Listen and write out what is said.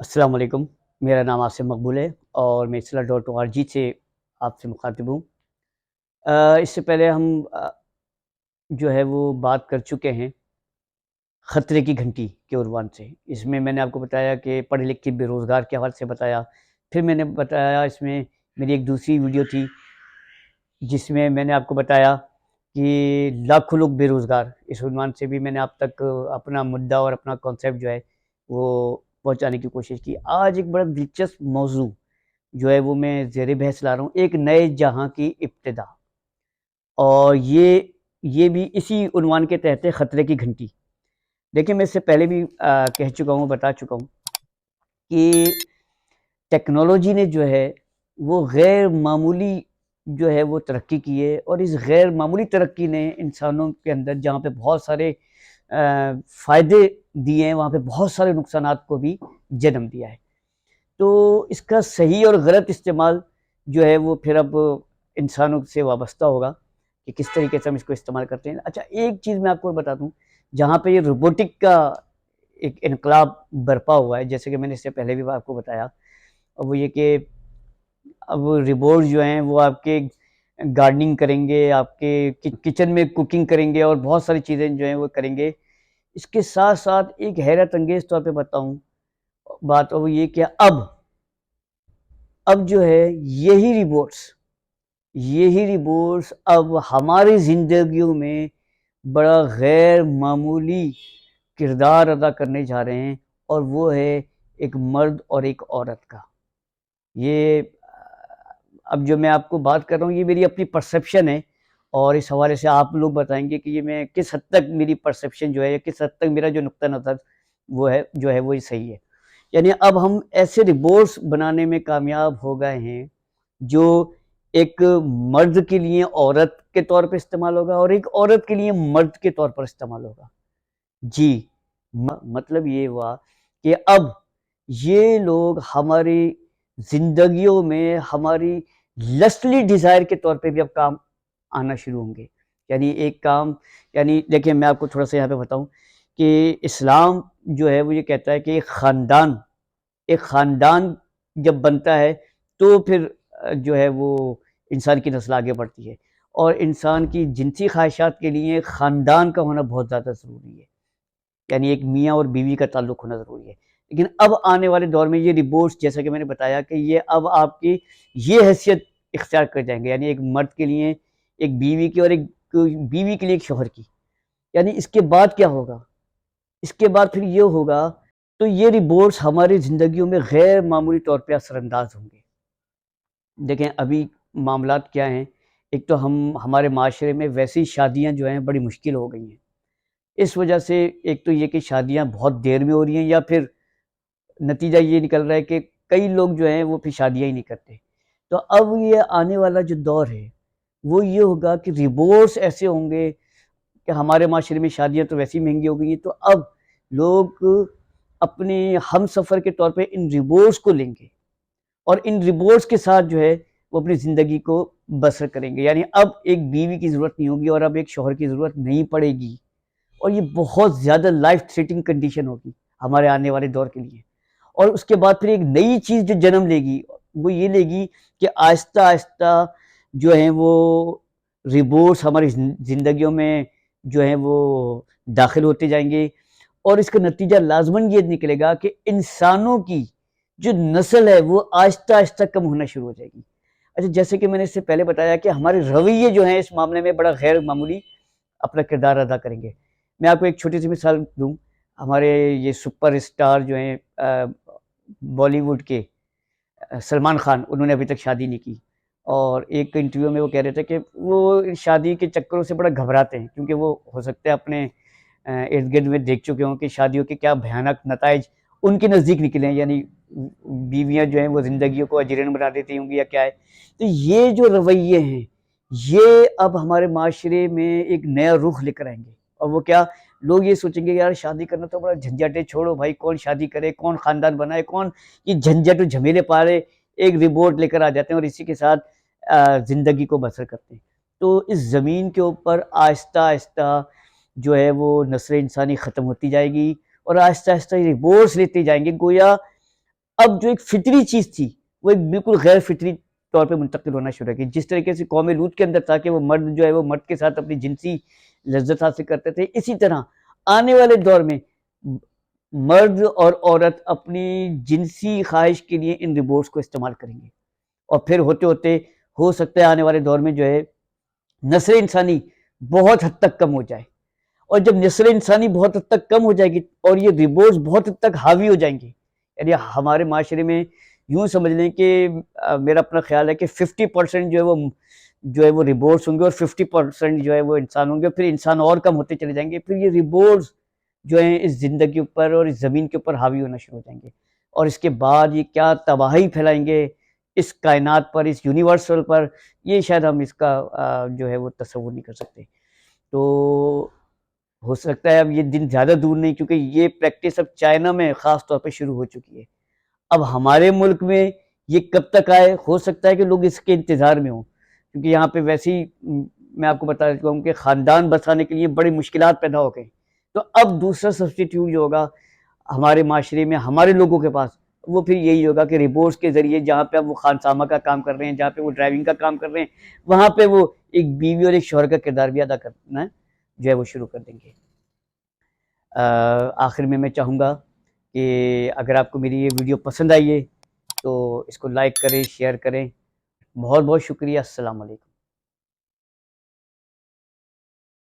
السلام علیکم، میرا نام عاصم مقبول ہے اور میں اصلاح.org سے آپ سے مخاطب ہوں۔ اس سے پہلے ہم جو ہے وہ بات کر چکے ہیں خطرے کی گھنٹی کے عنوان سے۔ اس میں نے آپ کو بتایا کہ پڑھے لکھے بے روزگار کے حوالے سے بتایا، پھر میں نے بتایا اس میں میری ایک دوسری ویڈیو تھی جس میں نے آپ کو بتایا کہ لاکھوں لوگ بے روزگار، اس عنوان سے بھی میں نے آپ تک اپنا مدعا اور اپنا کانسیپٹ جو ہے وہ پہنچانے کی کوشش کی۔ آج ایک بڑا دلچسپ موضوع جو ہے وہ میں زیر بحث لا رہا ہوں، ایک نئے جہاں کی ابتدا، اور یہ بھی اسی عنوان کے تحت ہے، خطرے کی گھنٹی۔ دیکھیں، میں اس سے پہلے بھی کہہ چکا ہوں، بتا چکا ہوں کہ ٹیکنالوجی نے جو ہے وہ غیر معمولی جو ہے وہ ترقی کی ہے، اور اس غیر معمولی ترقی نے انسانوں کے اندر جہاں پہ بہت سارے فائدے دیے ہیں، وہاں پہ بہت سارے نقصانات کو بھی جنم دیا ہے۔ تو اس کا صحیح اور غلط استعمال جو ہے وہ پھر اب انسانوں سے وابستہ ہوگا کہ کس طریقے سے ہم اس کو استعمال کرتے ہیں۔ اچھا، ایک چیز میں آپ کو بتا دوں، جہاں پہ یہ روبوٹک کا ایک انقلاب برپا ہوا ہے، جیسے کہ میں نے اس سے پہلے بھی آپ کو بتایا، اور وہ یہ کہ اب روبوٹ جو ہیں وہ آپ کے گارڈننگ کریں گے، آپ کے کچن میں کوکنگ کریں گے، اور بہت ساری چیزیں جو ہیں وہ کریں گے۔ اس کے ساتھ ساتھ ایک حیرت انگیز طور پہ بتاؤں بات، وہ یہ کہ اب جو ہے یہی روبوٹس اب ہماری زندگیوں میں بڑا غیر معمولی کردار ادا کرنے جا رہے ہیں، اور وہ ہے ایک مرد اور ایک عورت کا۔ یہ اب جو میں آپ کو بات کر رہا ہوں، یہ میری اپنی پرسیپشن ہے، اور اس حوالے سے آپ لوگ بتائیں گے کہ یہ میں کس حد تک میری پرسیپشن جو ہے، یا کس حد تک میرا جو نقطہ نظر وہ صحیح ہے۔ یعنی اب ہم ایسے روبوٹس بنانے میں کامیاب ہو گئے ہیں جو ایک مرد کے لیے عورت کے طور پر استعمال ہوگا، اور ایک عورت کے لیے مرد کے طور پر استعمال ہوگا۔ جی، مطلب یہ ہوا کہ اب یہ لوگ ہماری زندگیوں میں ہماری لسٹلی ڈیزائر کے طور پہ بھی اب کام آنا شروع ہوں گے۔ یعنی ایک کام، یعنی دیکھیں، میں آپ کو تھوڑا سا یہاں پہ بتاؤں کہ اسلام جو ہے وہ یہ کہتا ہے کہ ایک خاندان جب بنتا ہے تو پھر جو ہے وہ انسان کی نسل آگے بڑھتی ہے، اور انسان کی جنسی خواہشات کے لیے خاندان کا ہونا بہت زیادہ ضروری ہے، یعنی ایک میاں اور بیوی کا تعلق ہونا ضروری ہے۔ لیکن اب آنے والے دور میں یہ روبوٹس، جیسا کہ میں نے بتایا، کہ یہ اب آپ کی یہ حیثیت اختیار کر جائیں گے، یعنی ایک مرد کے لیے ایک بیوی کی، اور ایک بیوی کے لیے ایک شوہر کی۔ یعنی اس کے بعد کیا ہوگا؟ اس کے بعد پھر یہ ہوگا، تو یہ روبوٹس ہماری زندگیوں میں غیر معمولی طور پہ اثر انداز ہوں گے۔ دیکھیں، ابھی معاملات کیا ہیں، ایک تو ہمارے معاشرے میں ویسی شادیاں جو ہیں بڑی مشکل ہو گئی ہیں۔ اس وجہ سے ایک تو یہ کہ شادیاں بہت دیر میں ہو رہی ہیں، یا پھر نتیجہ یہ نکل رہا ہے کہ کئی لوگ جو ہیں وہ پھر شادیاں ہی نہیں کرتے۔ تو اب یہ آنے والا جو دور ہے وہ یہ ہوگا کہ روبوٹس ایسے ہوں گے کہ ہمارے معاشرے میں شادیاں تو ویسی مہنگی ہو گئی ہیں، تو اب لوگ اپنے ہم سفر کے طور پہ ان روبوٹس کو لیں گے، اور ان روبوٹس کے ساتھ جو ہے وہ اپنی زندگی کو بسر کریں گے۔ یعنی اب ایک بیوی کی ضرورت نہیں ہوگی، اور اب ایک شوہر کی ضرورت نہیں پڑے گی، اور یہ بہت زیادہ لائف تھریٹنگ کنڈیشن ہوگی ہمارے آنے والے دور کے لیے۔ اور اس کے بعد پھر ایک نئی چیز جو جنم لے گی، وہ یہ لے گی کہ آہستہ آہستہ جو ہیں وہ روبوٹس ہماری زندگیوں میں جو ہیں وہ داخل ہوتے جائیں گے، اور اس کا نتیجہ لازماً یہ نکلے گا کہ انسانوں کی جو نسل ہے وہ آہستہ آہستہ کم ہونا شروع ہو جائے گی۔ اچھا، جیسے کہ میں نے اس سے پہلے بتایا کہ ہمارے رویے جو ہیں اس معاملے میں بڑا غیر معمولی اپنا کردار ادا کریں گے۔ میں آپ کو ایک چھوٹی سی مثال دوں، ہمارے یہ سپر اسٹار جو ہیں بالی ووڈ کے، سلمان خان، انہوں نے ابھی تک شادی نہیں کی، اور ایک انٹرویو میں وہ کہہ رہے تھے کہ وہ شادی کے چکروں سے بڑا گھبراتے ہیں، کیونکہ وہ ہو سکتا ہے اپنے ارد گرد میں دیکھ چکے ہوں کہ شادیوں کے کیا بھیانک نتائج ان کے نزدیک نکلے ہیں، یعنی بیویاں جو ہیں وہ زندگیوں کو اجیرن بنا دیتی ہوں گی یا کیا ہے۔ تو یہ جو رویے ہیں یہ اب ہمارے معاشرے میں ایک نیا رخ لے کر آئیں گے، اور وہ کیا، لوگ یہ سوچیں گے یار شادی کرنا تو بڑا جھنجھٹ ہے، چھوڑو بھائی، کون شادی کرے، کون خاندان بنائے، کون یہ جھنجھٹ و جھمیلے پارے، ایک رپورٹ لے کر آ جاتے ہیں اور اسی کے ساتھ زندگی کو بسر کرتے ہیں۔ تو اس زمین کے اوپر آہستہ آہستہ جو ہے وہ نسل انسانی ختم ہوتی جائے گی، اور آہستہ آہستہ یہ رپورٹس لیتے جائیں گے، گویا اب جو ایک فطری چیز تھی وہ ایک بالکل غیر فطری طور پہ منتقل ہونا شروع کی. جس طریقے سے قوم لوط کے اندر تھا کہ وہ مرد جو ہے وہ مرد کے ساتھ اپنی جنسی لذت حاصل کرتے تھے، اسی طرح آنے والے دور میں مرد اور عورت اپنی جنسی خواہش کے لیے ان ریبورٹس کو استعمال کریں گے، اور پھر ہوتے ہوتے ہو سکتا ہے آنے والے دور میں جو ہے نسل انسانی بہت حد تک کم ہو جائے. اور جب نسل انسانی بہت حد تک کم ہو جائے گی اور یہ ریبورٹس بہت حد تک حاوی ہو جائیں گے، یعنی ہمارے معاشرے میں یوں سمجھ لیں کہ میرا اپنا خیال ہے کہ 50% جو ہے وہ ریبورٹس ہوں گے اور 50% جو ہے وہ انسان ہوں گے، پھر انسان اور کم ہوتے چلے جائیں گے، پھر یہ ریبورٹس جو ہیں اس زندگی اوپر اور اس زمین کے اوپر حاوی ہونا شروع ہو جائیں گے، اور اس کے بعد یہ کیا تباہی پھیلائیں گے اس کائنات پر، اس یونیورسل پر، یہ شاید ہم اس کا جو ہے وہ تصور نہیں کر سکتے. تو ہو سکتا ہے اب یہ دن زیادہ دور نہیں، کیونکہ یہ پریکٹس اب چائنا میں خاص طور پہ شروع ہو چکی ہے. اب ہمارے ملک میں یہ کب تک آئے، ہو سکتا ہے کہ لوگ اس کے انتظار میں ہوں، کیونکہ یہاں پہ ویسے ہی میں آپ کو بتا چکا ہوں کہ خاندان بسانے کے لیے بڑی مشکلات پیدا ہو گئی. تو اب دوسرا سبسٹیٹیوٹ جو ہوگا ہمارے معاشرے میں ہمارے لوگوں کے پاس، وہ پھر یہی ہوگا کہ ریبورٹس کے ذریعے جہاں پہ اب وہ خانسامہ کا کام کر رہے ہیں، جہاں پہ وہ ڈرائیونگ کا کام کر رہے ہیں، وہاں پہ وہ ایک بیوی اور ایک شوہر کا کردار بھی ادا کرنا جو ہے وہ شروع کر دیں گے. آخر میں چاہوں گا کہ اگر آپ کو میری یہ ویڈیو پسند آئی ہے تو اس کو لائک کریں، شیئر کریں. بہت بہت شکریہ. السلام علیکم.